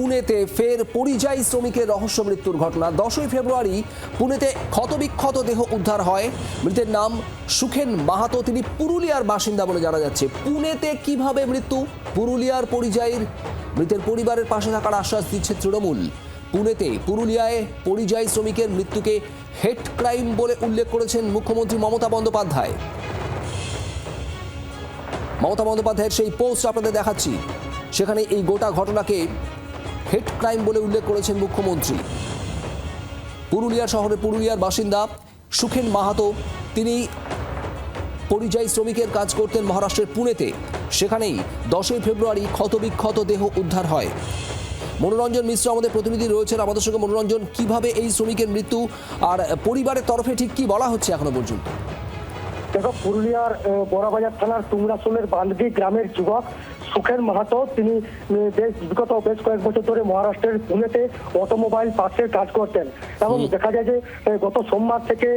পুনেতে ফের পরিযায়ী শ্রমিকের রহস্য মৃত্যুর ঘটনা। 10ই ফেব্রুয়ারি পুনেতে ক্ষতবিক্ষত দেহ উদ্ধার হয়। মৃতের নাম সুখেন মাহাতো, তিনি পুরুলিয়ার বাসিন্দা বলে জানা যাচ্ছে। পুনেতে কিভাবে মৃত্যু, পুরুলিয়ার পরিযায়ীর মৃতের পরিবারের পাশে থাকার আশ্বাস দিচ্ছে তৃণমূল। পুরুলিয়ায় পরিযায়ী শ্রমিকের মৃত্যুকে হেট ক্রাইম বলে উল্লেখ করেছেন মুখ্যমন্ত্রী মমতা বন্দ্যোপাধ্যায়। মমতা বন্দ্যোপাধ্যায়ের সেই পোস্ট আপনাদের দেখাচ্ছি, সেখানে এই গোটা ঘটনাকে হেট ক্রাইম বলে উল্লেখ করেছেন মুখ্যমন্ত্রী। পুরুলিয়া শহরে পুরুলিয়ার বাসিন্দা সুখেন মাহাতো, তিনি পরিযায়ী শ্রমিকের কাজ করতেন মহারাষ্ট্রের পুনেতে। সেখানেই 10ই ফেব্রুয়ারি ক্ষতবিক্ষত দেহ উদ্ধার হয়। মনোরঞ্জন মিশ্র আমাদের প্রতিনিধি রয়েছেন আমাদের সঙ্গে। মনোরঞ্জন, কিভাবে এই শ্রমিকের মৃত্যু আর পরিবারের তরফে ঠিক কি বলা হচ্ছে এখনো পর্যন্ত? দেখো, পুরুলিয়ার বড়াবাজার থানার তুংরাসোলের বান্দগি গ্রামের যুবক সুখেন মাহাতো, তিনি বিগত বেশ কয়েক বছর ধরে মহারাষ্ট্রের পুনেতে অটোমোবাইল পার্টসের কাজ করতেন এবং দেখা যায় যে গত সোমবার থেকে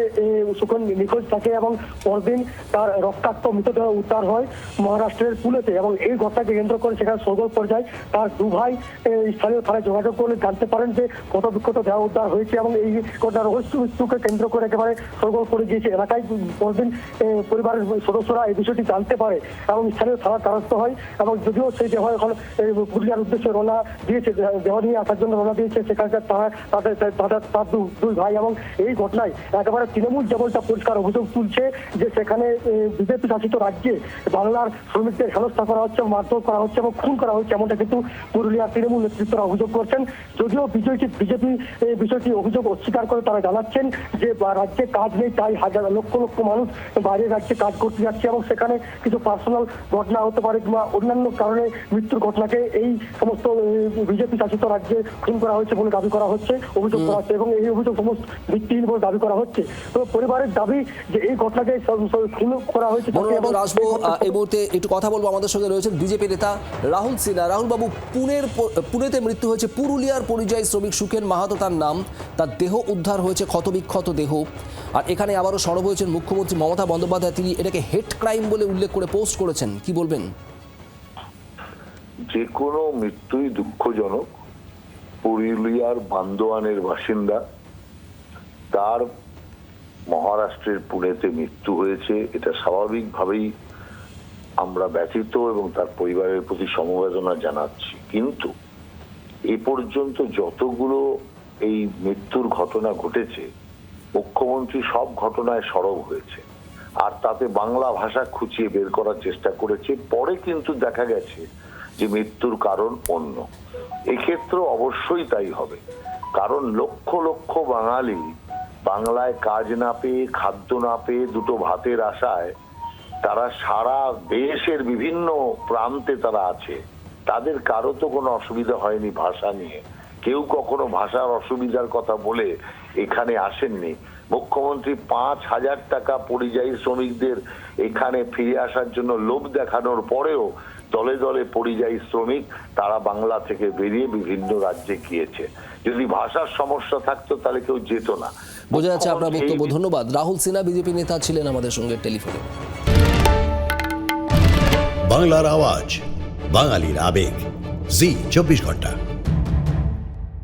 সুখেন নিখোঁজ থাকে এবং পরদিন তার রক্তাক্ত মৃতদেহ উদ্ধার হয় মহারাষ্ট্রের পুনেতে। এবং এই ঘটনাকে কেন্দ্র করে সেখানে সরগোল পর্যায়ে তার দু ভাই স্থানীয় থানায় যোগাযোগ করে জানতে পারেন যে ক্ষতবিক্ষত দেহ উদ্ধার হয়েছে এবং এই ঘটনার রহস্য মৃত্যুকে কেন্দ্র করে একেবারে সরগোল করে গিয়েছে এলাকায়। পরদিন পরিবারের সদস্যরা এই বিষয়টি জানতে পারে এবং স্থানীয় থানার দ্বারস্থ হয় এবং যদিও সেই দেহ এখন পুরুলিয়ার উদ্দেশ্যে রওনা দিয়েছে, দেহ নিয়ে আসার জন্য রওনা দিয়েছে সেখানকার তার দুই ভাই। এবং এই ঘটনায় একেবারে তৃণমূল যেমনটা পরিষ্কার অভিযোগ তুলছে যে সেখানে বিজেপি শাসিত রাজ্যে বাংলার শ্রমিকদের হেনস্থা করা হচ্ছে, মারধর করা হচ্ছে এবং খুন করা হচ্ছে, এমনটা কিন্তু পুরুলিয়ার তৃণমূল নেতৃত্বরা অভিযোগ করছেন। যদিও বিজেপি এই বিষয়টি অভিযোগ অস্বীকার করে তারা জানাচ্ছেন যে রাজ্যে কাজ নেই, তাই লক্ষ লক্ষ মানুষ বাইরের রাজ্যে কাজ করতে যাচ্ছে এবং সেখানে কিছু পার্সোনাল ঘটনা হতে পারে কিংবা অন্যান্য কারণে মৃত্যুর ঘটনাকে এই সমস্ত বিজেপি শাসিত রাজ্যে খুন করা হয়েছে বলে দাবি করা হচ্ছে, অভিযোগ করা হচ্ছে এবং এই অভিযোগ সমস্ত ভিত্তিহীন বলে দাবি করা হচ্ছে। তো পরিবারের দাবি যে এই ঘটনাকে খুন করা হয়েছে। এই মুহূর্তে একটু কথা বলবো, আমাদের সঙ্গে রয়েছেন বিজেপি নেতা রাহুল সিনহা। রাহুল বাবু, পুনেতে মৃত্যু হয়েছে পুরুলিয়ার পরিযায়ী শ্রমিক সুখেন মাহাতো তার নাম, তার দেহ উদ্ধার হয়েছে, ক্ষতবিক্ষত দেহ। আর এখানে আবারও সরব হয়েছেন মুখ্যমন্ত্রী মমতা বন্দ্যোপাধ্যায়, তিনি এটাকে হেট ক্রাইম বলে উল্লেখ করে পোস্ট করেছেন। কি বলবেন? যে কোনো মৃত্যুই দুঃখজনক। পুরুলিয়ার বান্দোয়ানের বাসিন্দা, তার মহারাষ্ট্রের পুনেতে মৃত্যু হয়েছে, এটা স্বাভাবিকভাবেই আমরা ব্যথিত এবং তার পরিবারের প্রতি সমবেদনা জানাচ্ছি। কিন্তু এ পর্যন্ত যতগুলো এই মৃত্যুর ঘটনা ঘটেছে, মুখ্যমন্ত্রী সব ঘটনায় সরব হয়েছে আর তাতে বাংলা ভাষা খুঁচিয়ে বের করার চেষ্টা করেছে। পরে কিন্তু দেখা গেছে যে মৃত্যুর কারণ অন্য। এক্ষেত্রে অবশ্যই তাই হবে, কারণ লক্ষ লক্ষ বাঙালি বাংলায় কাজ না পেয়ে, খাদ্য না পেয়ে, দুটো ভাতের আশায় তারা সারা দেশের বিভিন্ন প্রান্তে তারা আছে। তাদের কারো তো কোনো অসুবিধা হয়নি ভাষা নিয়ে, কেউ কখনো ভাষার অসুবিধার কথা বলে এখানে আসেননি। মুখ্যমন্ত্রী 5,000 টাকা পরিযায়ী শ্রমিকদের এখানে ফিরে আসার জন্য লোভ দেখানোর পরেও দলে দলে পরিযায়ী শ্রমিক তারা বাংলা থেকে বেরিয়ে বিভিন্ন রাজ্যে গিয়েছে। যদি ভাষার সমস্যা থাকতো তাহলে কেউ যেত না। বোঝা যাচ্ছে আপনার বক্তব্য। ধন্যবাদ। রাহুল সিনহা বিজেপি নেতা ছিলেন আমাদের সঙ্গে টেলিফোনে। বাংলার আওয়াজ, বাঙালির আবেগ, জি 24 ঘন্টা।